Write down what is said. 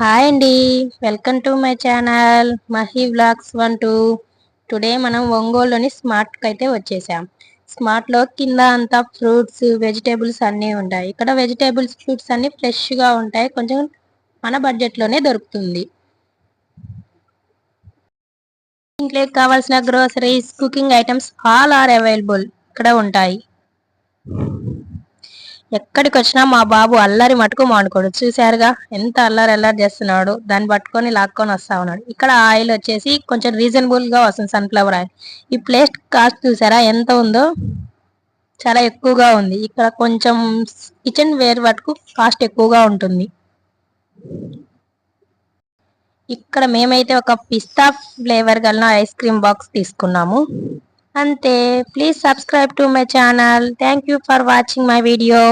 Hi అండి, welcome to my channel Mahi vlogs 1 2. Today మనం ఒంగోలులోని స్మార్ట్కి అయితే వచ్చేసాం. స్మార్ట్లో కింద అంతా ఫ్రూట్స్ వెజిటేబుల్స్ అన్నీ ఉంటాయి. ఇక్కడ వెజిటేబుల్స్ ఫ్రూట్స్ అన్నీ ఫ్రెష్గా ఉంటాయి, కొంచెం మన బడ్జెట్లోనే దొరుకుతుంది. ఇంట్లోకి కావాల్సిన groceries, cooking items all are available ఇక్కడ ఉంటాయి. ఎక్కడికి వచ్చినా మా బాబు అల్లరి మటుకు మానుకోడు. చూసారుగా ఎంత అల్లరి చేస్తున్నాడు, దాన్ని పట్టుకొని లాక్కొని వస్తా ఉన్నాడు. ఇక్కడ ఆయిల్ వచ్చేసి కొంచెం రీజనబుల్ గా వస్తుంది, సన్ఫ్లవర్ ఆయిల్. ఈ ప్లేస్ కాస్ట్ చూసారా ఎంత ఉందో, చాలా ఎక్కువగా ఉంది. ఇక్కడ కొంచెం కిచెన్ వేర్ వరకు కాస్ట్ ఎక్కువగా ఉంటుంది. ఇక్కడ మేమైతే ఒక పిస్తా ఫ్లేవర్ గల ఐస్ క్రీమ్ బాక్స్ తీసుకున్నాము అంతే. Please subscribe to my channel. Thank you for watching my video.